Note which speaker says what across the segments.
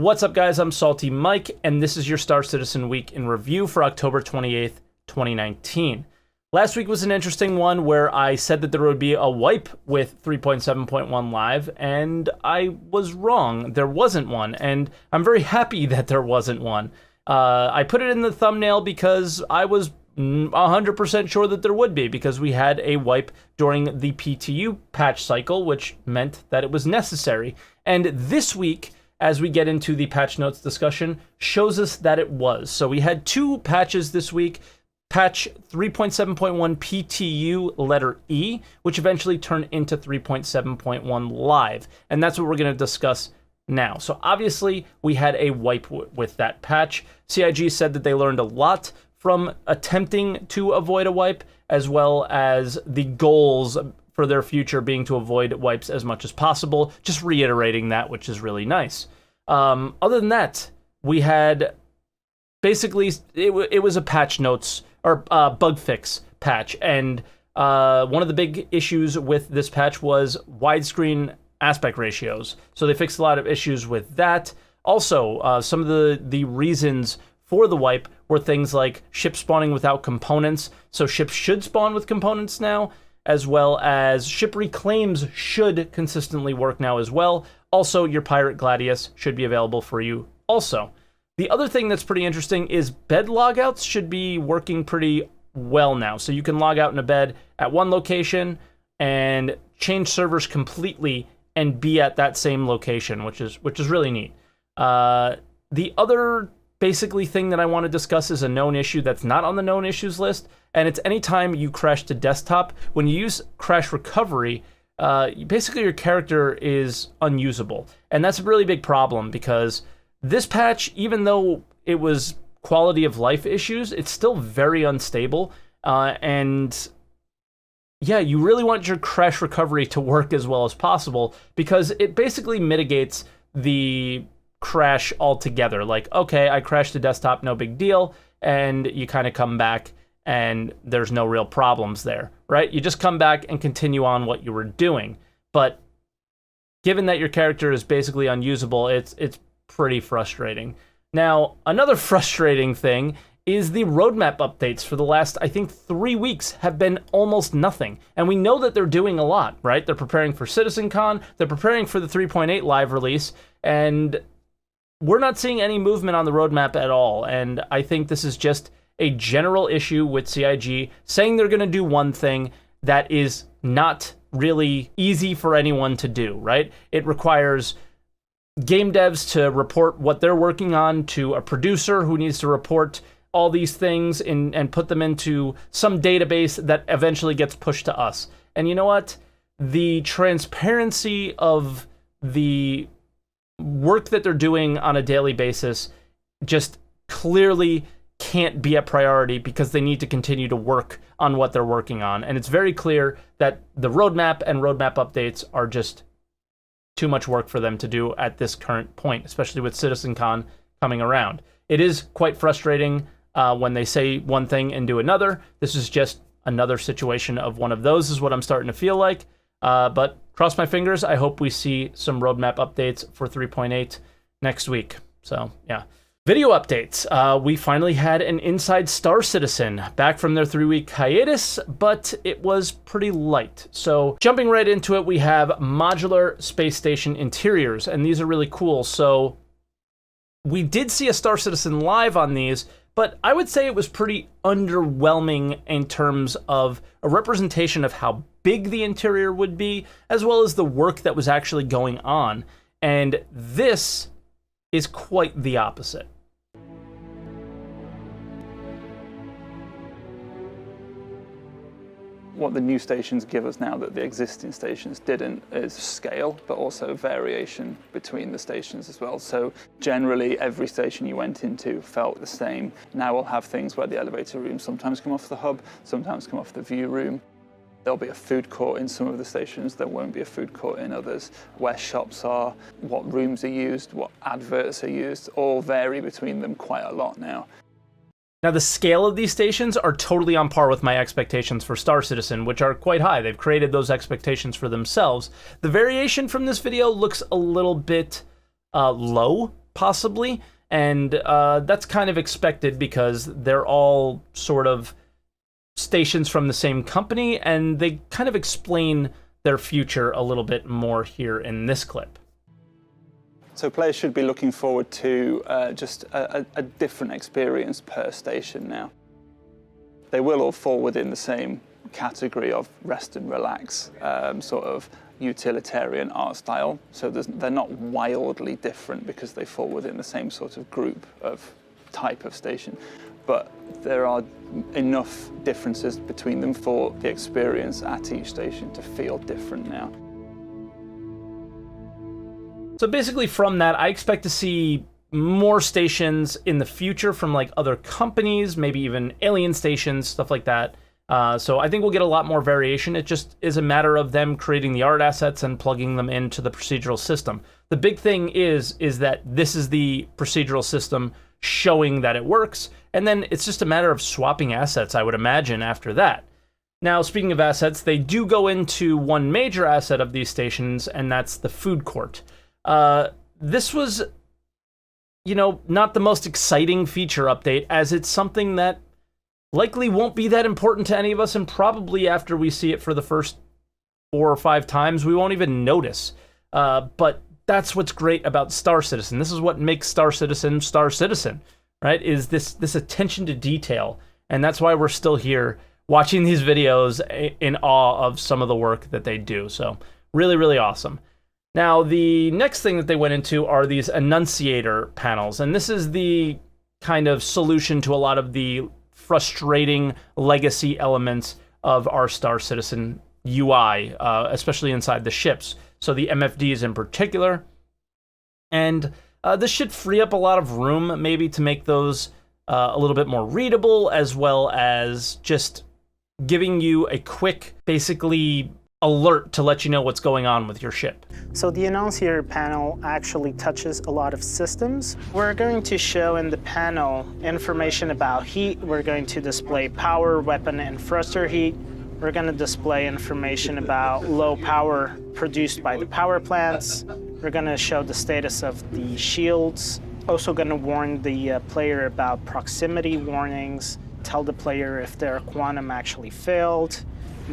Speaker 1: What's up, guys? I'm SaltEMike, and this is your Star Citizen Week in Review for October 28th, 2019. Last week was an interesting one where I said that there would be a wipe with 3.7.1 live, and I was wrong. There wasn't one, and I'm very happy that there wasn't one. I put it in the thumbnail because I was 100% sure that there would be, because we had a wipe during the PTU patch cycle, which meant that it was necessary. And this week, as we get into the patch notes discussion, shows us that it was. So we had two patches this week. Patch 3.7.1 PTU letter E, which eventually turned into 3.7.1 live. And that's what we're going to discuss now. So obviously, we had a wipe with that patch. CIG said that they learned a lot from attempting to avoid a wipe, as well as the goals for their future being to avoid wipes as much as possible. Just reiterating that, which is really nice. Other than that, we had basically, it was a patch notes or bug fix patch, and one of the big issues with this patch was widescreen aspect ratios. So they fixed a lot of issues with that. Also, some of the reasons for the wipe were things like ships spawning without components. So ships should spawn with components now, as well as ship reclaims should consistently work now as well. Also, your Pirate Gladius should be available for you also. The other thing that's pretty interesting is bed logouts should be working pretty well now. So you can log out in a bed at one location and change servers completely and be at that same location, which is really neat. The other basically thing that I want to discuss is a known issue that's not on the known issues list, and it's anytime you crash to desktop. When you use crash recovery, basically your character is unusable, and that's a really big problem because this patch, even though it was quality of life issues, it's still very unstable, and yeah, you really want your crash recovery to work as well as possible because it basically mitigates the crash altogether. Like, okay, I crashed to desktop, no big deal, and you kind of come back and there's no real problems there, right? You just come back and continue on what you were doing. But given that your character is basically unusable, it's pretty frustrating. Now, another frustrating thing is the roadmap updates for the last, I think, 3 weeks have been almost nothing. And we know that they're doing a lot, right? They're preparing for CitizenCon, they're preparing for the 3.8 live release, and we're not seeing any movement on the roadmap at all. And I think this is just a general issue with CIG saying they're going to do one thing that is not really easy for anyone to do, right? It requires game devs to report what they're working on to a producer who needs to report all these things and put them into some database that eventually gets pushed to us. And you know what? The transparency of the work that they're doing on a daily basis just clearly can't be a priority because they need to continue to work on what they're working on. And it's very clear that the roadmap and roadmap updates are just too much work for them to do at this current point, especially with CitizenCon coming around. It is quite frustrating when they say one thing and do another. This is just another situation of one of those is what I'm starting to feel like. But cross my fingers. I hope we see some roadmap updates for 3.8 next week. So, yeah. Video updates. We finally had an Inside Star Citizen back from their 3-week hiatus, but it was pretty light. So jumping right into it, we have modular space station interiors, and these are really cool. So we did see a Star Citizen live on these, but I would say it was pretty underwhelming in terms of a representation of how big the interior would be, as well as the work that was actually going on. And this is quite the opposite.
Speaker 2: What the new stations give us now that the existing stations didn't is scale, but also variation between the stations as well. So generally, every station you went into felt the same. Now we'll have things where the elevator rooms sometimes come off the hub, sometimes come off the view room. There'll be a food court in some of the stations, there won't be a food court in others. Where shops are, what rooms are used, what adverts are used, all vary between them quite a lot now.
Speaker 1: Now, the scale of these stations are totally on par with my expectations for Star Citizen, which are quite high. They've created those expectations for themselves. The variation from this video looks a little bit low possibly. And that's kind of expected because they're all sort of stations from the same company, and they kind of explain their future a little bit more here in this clip.
Speaker 2: So players should be looking forward to just a different experience per station now. They will all fall within the same category of rest and relax, sort of utilitarian art style. So they're not wildly different because they fall within the same sort of group of type of station. But there are enough differences between them for the experience at each station to feel different now.
Speaker 1: So basically from that, I expect to see more stations in the future from like other companies, maybe even alien stations, stuff like that. So I think we'll get a lot more variation. It just is a matter of them creating the art assets and plugging them into the procedural system. The big thing is that this is the procedural system showing that it works, and then it's just a matter of swapping assets, I would imagine, after that. Now, speaking of assets, they do go into one major asset of these stations, and that's the food court. This was, not the most exciting feature update, as it's something that likely won't be that important to any of us, and probably after we see it for the first 4 or 5 times, we won't even notice. But that's what's great about Star Citizen. This is what makes Star Citizen, right? Is this attention to detail. And that's why we're still here watching these videos in awe of some of the work that they do. So really, really awesome. Now, the next thing that they went into are these enunciator panels. And this is the kind of solution to a lot of the frustrating legacy elements of our Star Citizen UI, especially inside the ships. So the MFDs in particular. And this should free up a lot of room maybe to make those a little bit more readable, as well as just giving you a quick, basically, alert to let you know what's going on with your ship.
Speaker 3: So the annunciator panel actually touches a lot of systems. We're going to show in the panel information about heat. We're going to display power, weapon, and thruster heat. We're going to display information about low power produced by the power plants. We're going to show the status of the shields. Also going to warn the player about proximity warnings, tell the player if their quantum actually failed.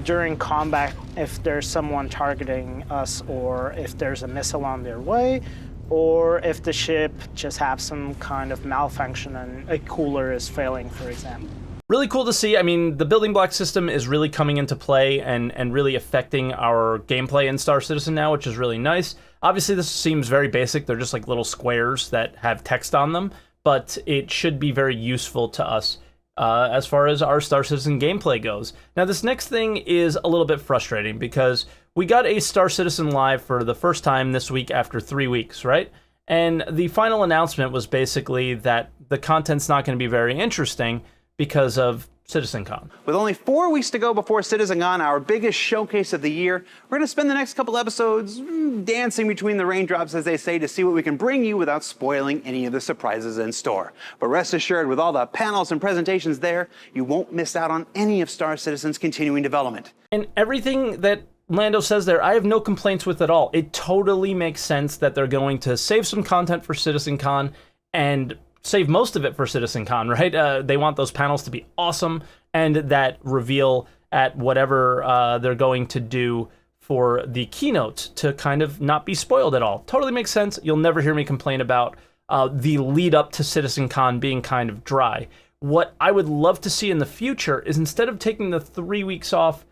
Speaker 3: During combat, if there's someone targeting us, or if there's a missile on their way, or if the ship just has some kind of malfunction and a cooler is failing, for example.
Speaker 1: Really cool to see. I mean, the building block system is really coming into play and really affecting our gameplay in Star Citizen now, which is really nice. Obviously, this seems very basic. They're just like little squares that have text on them, but it should be very useful to us as far as our Star Citizen gameplay goes. Now, this next thing is a little bit frustrating because we got a Star Citizen Live for the first time this week after 3 weeks, right? And the final announcement was basically that the content's not going to be very interesting because of CitizenCon.
Speaker 4: With only 4 weeks to go before CitizenCon, our biggest showcase of the year, we're going to spend the next couple episodes dancing between the raindrops, as they say, to see what we can bring you without spoiling any of the surprises in store. But rest assured, with all the panels and presentations there, you won't miss out on any of Star Citizen's continuing development.
Speaker 1: And everything that Lando says there, I have no complaints with at all. It totally makes sense that they're going to save some content for CitizenCon and save most of it for CitizenCon, right? They want those panels to be awesome, and that reveal at whatever they're going to do for the keynote to kind of not be spoiled at all. Totally makes sense. You'll never hear me complain about the lead up to CitizenCon being kind of dry. What I would love to see in the future is, instead of taking the 3 weeks off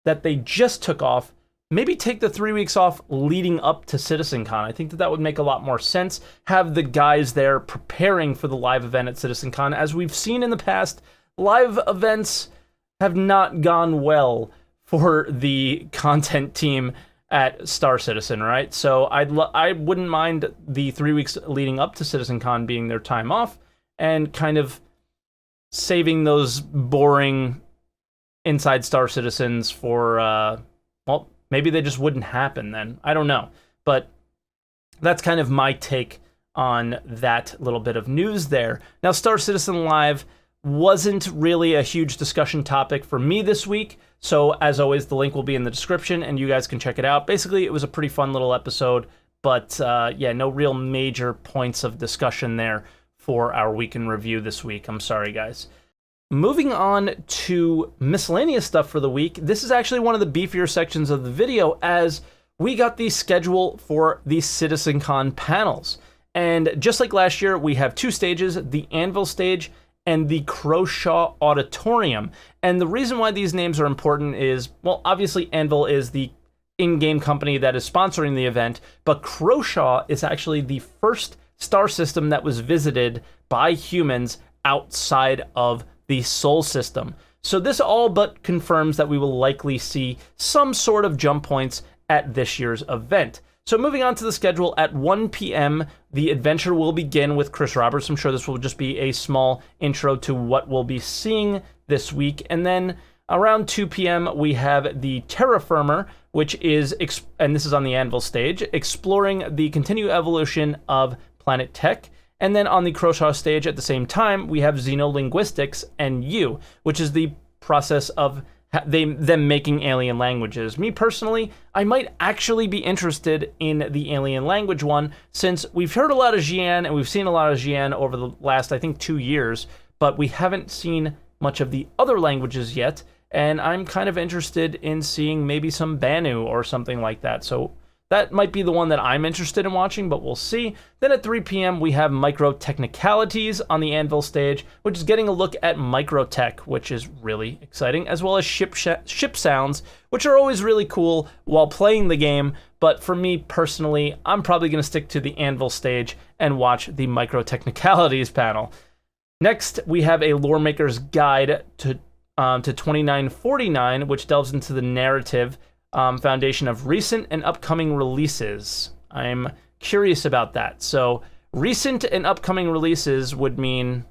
Speaker 1: that they just took off, maybe take the 3 weeks off leading up to CitizenCon. I think that would make a lot more sense. Have the guys there preparing for the live event at CitizenCon. As we've seen in the past, live events have not gone well for the content team at Star Citizen, right? So I wouldn't mind the 3 weeks leading up to CitizenCon being their time off and kind of saving those boring inside Star Citizens for, well, maybe they just wouldn't happen then. I don't know. But that's kind of my take on that little bit of news there. Now, Star Citizen Live wasn't really a huge discussion topic for me this week. So as always, the link will be in the description and you guys can check it out. Basically, it was a pretty fun little episode But yeah, no real major points of discussion there for our week in review this week. I'm sorry, guys. Moving on to miscellaneous stuff for the week. This is actually one of the beefier sections of the video, as we got the schedule for the CitizenCon panels. And just like last year, we have two stages, the Anvil stage and the Croshaw Auditorium. And the reason why these names are important is, well, obviously Anvil is the in-game company that is sponsoring the event, but Croshaw is actually the first star system that was visited by humans outside of the Sol system. So this all but confirms that we will likely see some sort of jump points at this year's event. So moving on to the schedule, at 1 p.m., the adventure will begin with Chris Roberts. I'm sure this will just be a small intro to what we'll be seeing this week. And then around 2 p.m., we have the Terraformer, which is, and this is on the Anvil stage, exploring the continued evolution of planet tech. And then on the Croshaw stage at the same time, we have Xenolinguistics and U, which is the process of them making alien languages. Me personally, I might actually be interested in the alien language one, since we've heard a lot of Xi'an and we've seen a lot of Xi'an over the last, I think, 2 years, but we haven't seen much of the other languages yet, and I'm kind of interested in seeing maybe some Banu or something like that. So that might be the one that I'm interested in watching, but we'll see. Then at 3 p.m., we have Micro Technicalities on the Anvil stage, which is getting a look at microtech, which is really exciting, as well as ship sounds, which are always really cool while playing the game. But for me personally, I'm probably going to stick to the Anvil stage and watch the Micro Technicalities panel. Next, we have a Lore Maker's Guide to 2949, which delves into the narrative foundation of recent and upcoming releases. I'm curious about that. So recent and upcoming releases would mean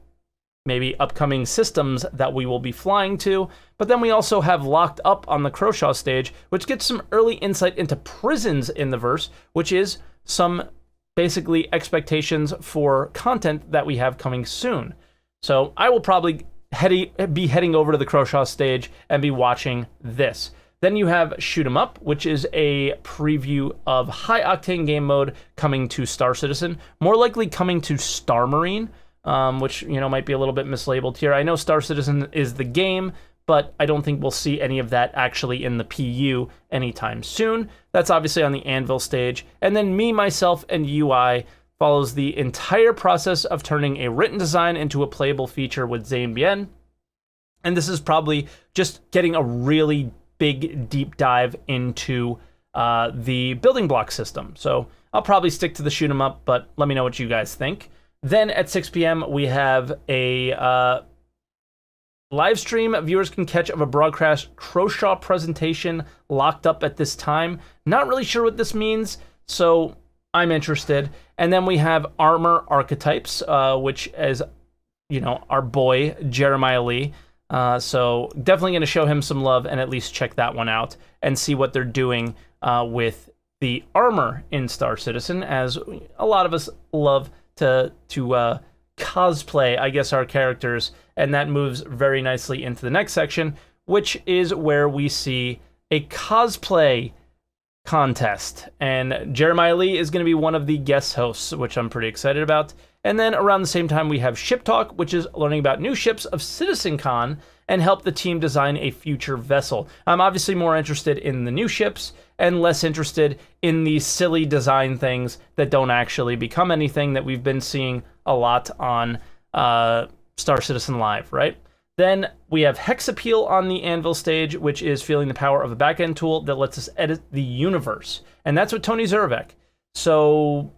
Speaker 1: maybe upcoming systems that we will be flying to, but then we also have Locked Up on the Croshaw stage, which gets some early insight into prisons in the verse, which is some basically expectations for content that we have coming soon. So I will probably be heading over to the Croshaw stage and be watching this. Then you have Shoot 'em Up, which is a preview of high octane game mode coming to Star Citizen, more likely coming to Star Marine, which, you know, might be a little bit mislabeled here. I know Star Citizen is the game, but I don't think we'll see any of that actually in the PU anytime soon. That's obviously on the Anvil stage. And then Me, Myself, and UI follows the entire process of turning a written design into a playable feature with Zane Bien. And this is probably just getting a really big deep dive into the building block system. So I'll probably stick to the Shoot 'em Up, but let me know what you guys think. Then at 6 p.m. we have a live stream viewers can catch of a broadcast Croshaw presentation Locked Up at this time. Not really sure what this means, so I'm interested. And then we have Armor Archetypes, which is, you know, our boy Jeremiah Lee. So definitely going to show him some love and at least check that one out and see what they're doing with the armor in Star Citizen, as a lot of us love to cosplay, I guess, our characters, and that moves very nicely into the next section, which is where we see a cosplay contest, and Jeremiah Lee is going to be one of the guest hosts, which I'm pretty excited about. And then around the same time, we have Ship Talk, which is learning about new ships of CitizenCon and help the team design a future vessel. I'm obviously more interested in the new ships and less interested in these silly design things that don't actually become anything that we've been seeing a lot on Star Citizen Live, right? Then we have Hex Appeal on the Anvil stage, which is feeling the power of a backend tool that lets us edit the universe. And that's with Tony Zurvek. So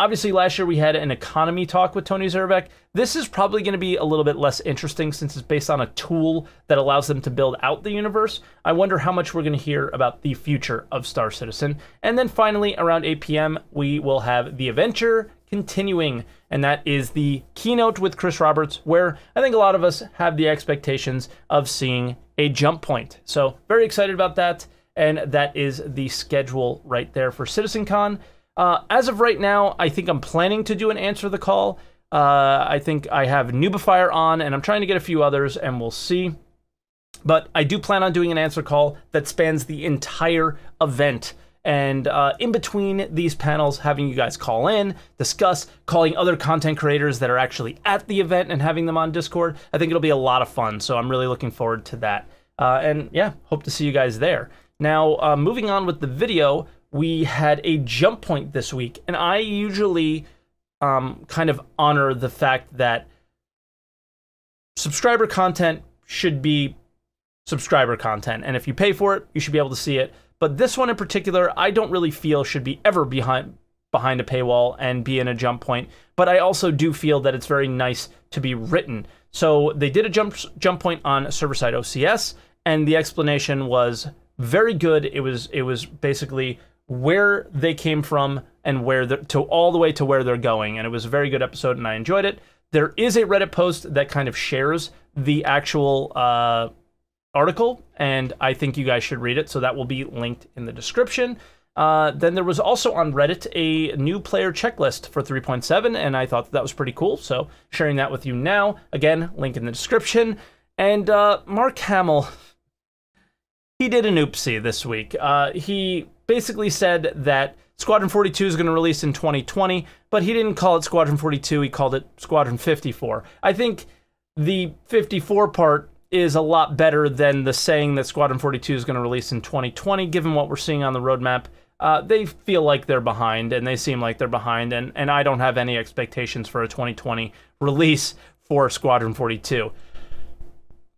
Speaker 1: obviously last year we had an economy talk with Tony Zurvek. This is probably going to be a little bit less interesting since it's based on a tool that allows them to build out the universe. I wonder how much we're going to hear about the future of Star Citizen. And then finally, around 8 p.m., we will have The Adventure continuing, and that is the keynote with Chris Roberts, where I think a lot of us have the expectations of seeing a jump point. So very excited about that, and that is the schedule right there for CitizenCon. As of right now, I think I'm planning to do an Answer the Call. I think I have Nubifier on, and I'm trying to get a few others, and we'll see. But I do plan on doing an Answer Call that spans the entire event, and in between these panels, having you guys call in, discuss, calling other content creators that are actually at the event and having them on Discord. I think it'll be a lot of fun, so I'm really looking forward to that. And yeah, hope to see you guys there. Now, moving on with the video, we had a jump point this week, and I usually kind of honor the fact that subscriber content should be subscriber content, and if you pay for it, you should be able to see it. But this one in particular, I don't really feel should be ever behind a paywall and be in a jump point, but I also do feel that it's very nice to be written. So they did a jump point on server-side OCS, and the explanation was very good. It was basically where they came from and all the way to where they're going, and it was a very good episode, and I enjoyed it. There is a Reddit post that kind of shares the actual article, and I think you guys should read it, so that will be linked in the description. Then there was also on Reddit a new player checklist for 3.7, and I thought that was pretty cool, so sharing that with you now. Again, link in the description. And Mark Hamill, he did an oopsie this week. He basically said that Squadron 42 is going to release in 2020, but he didn't call it Squadron 42, he called it Squadron 54. I think the 54 part is a lot better than the saying that Squadron 42 is going to release in 2020, given what we're seeing on the roadmap. They feel like they're behind, and they seem like they're behind, and I don't have any expectations for a 2020 release for Squadron 42.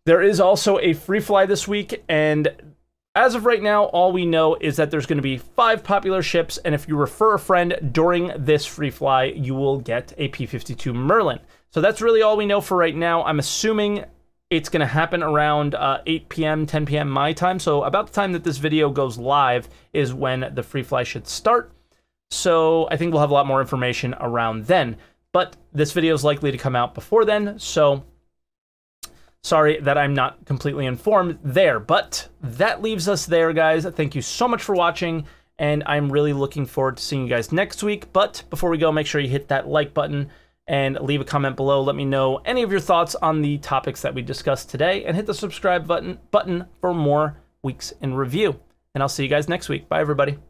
Speaker 1: There is also a Freefly this week, and as of right now, all we know is that there's going to be 5 popular ships, and if you refer a friend during this Freefly, you will get a P-52 Merlin. So that's really all we know for right now. I'm assuming it's going to happen around 8 p.m., 10 p.m. my time, so about the time that this video goes live is when the Freefly should start. So I think we'll have a lot more information around then, but this video is likely to come out before then, so sorry that I'm not completely informed there, but that leaves us there, guys. Thank you so much for watching, and I'm really looking forward to seeing you guys next week. But before we go, make sure you hit that like button and leave a comment below. Let me know any of your thoughts on the topics that we discussed today, and hit the subscribe button for more weeks in review. And I'll see you guys next week. Bye, everybody.